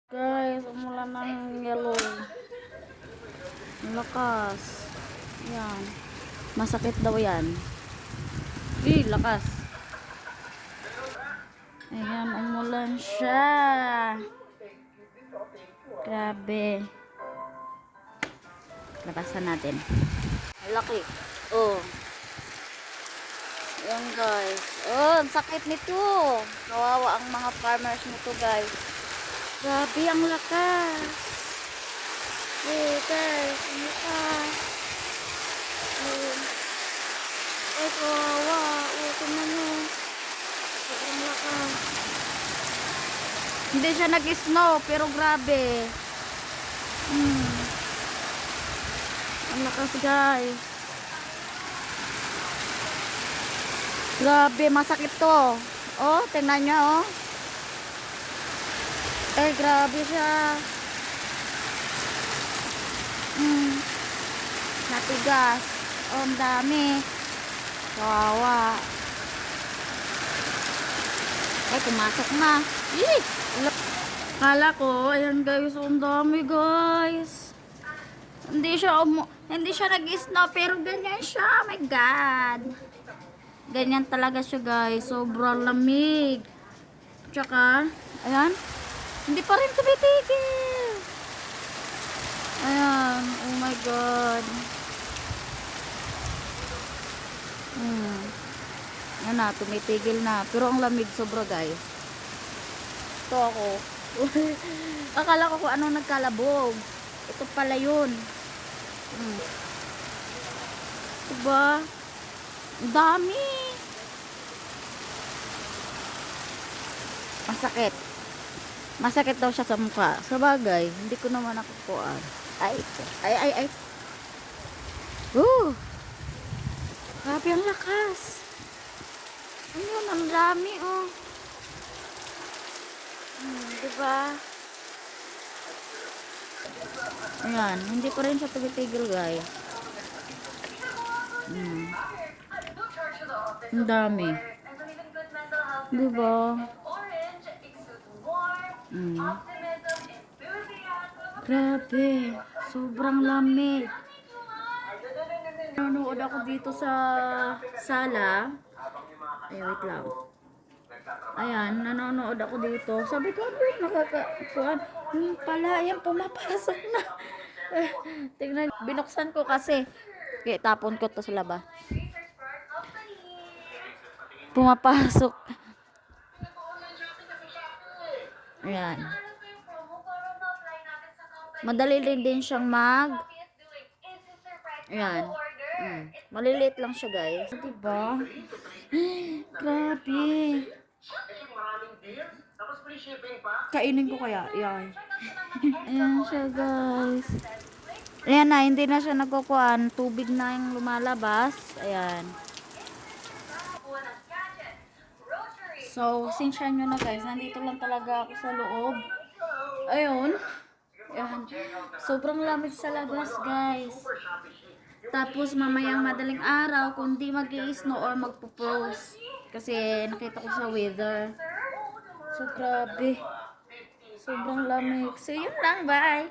Guys, umulan ng yellow. Ang lakas. Yan. Masakit daw yan. Lakas. Ayan, umulan siya. Grabe. Labasan natin. Laki. Oh. Ayan guys. Oh, ang sakit nito. Kawawa ang mga farmers nito guys. Grabe ang lakas. Guys, ang lakas. Kawawa. Tingnan nyo. Ang lakas. Hindi siya nag-snow, pero grabe. Ang lakas guys. Grabe, masakit to. Oh, tingnan nyo oh. Grabe siya. Natigas. Oh, ang dami. Kawawa. Pumasok na. Kala ko, ayan guys, ang dami guys. Hindi siya nag-snow, pero ganyan siya. Oh my God. Ganyan talaga siya guys. Sobrang lamig. Tsaka, ayan. Hindi pa rin tumitigil. Ayan. Oh my God. Ayan na, tumitigil na. Pero ang lamig sobra guys. Ito ako. Akala ko kung ano nagkalabog. Ito pala yun. Diba? Ang dami. Masakit. Masakit daw siya sa mukha. Sa bagay, hindi ko naman nakukuha. Ay. Grabe ang lakas. Ayun, ang dami oh. Diba? Ayan, hindi pa rin siya tumitigil guys. Ang dami. Diba? Grabe. Sobrang lamig. Nanonood ako dito sa sala. Ay, wait lang. Ayan, nanonood ako dito. Sabi ko, nakakakuan. Pala, ayan, pumapasok na. Tingnan, binuksan ko kasi. Okay, tapon ko to sa laba. Pumapasok. Ayan. Madali din siyang ayan. Maliliit lang siya guys. Diba? Grabe. Kainin ko kaya? Ayan. Ayan siya guys. Ayan na, hindi na siya nagkukuhan. Tubig na yung lumalabas. Ayan. So, sinsya nyo na guys. Nandito lang talaga ako sa loob. Ayun. Ayan. Sobrang lamig sa labas guys. Tapos mamayang madaling araw, kung di mag-i-snow or magpo-froze. Kasi nakita ko sa weather. So, grabe. Sobrang lamig. So, yun lang. Bye!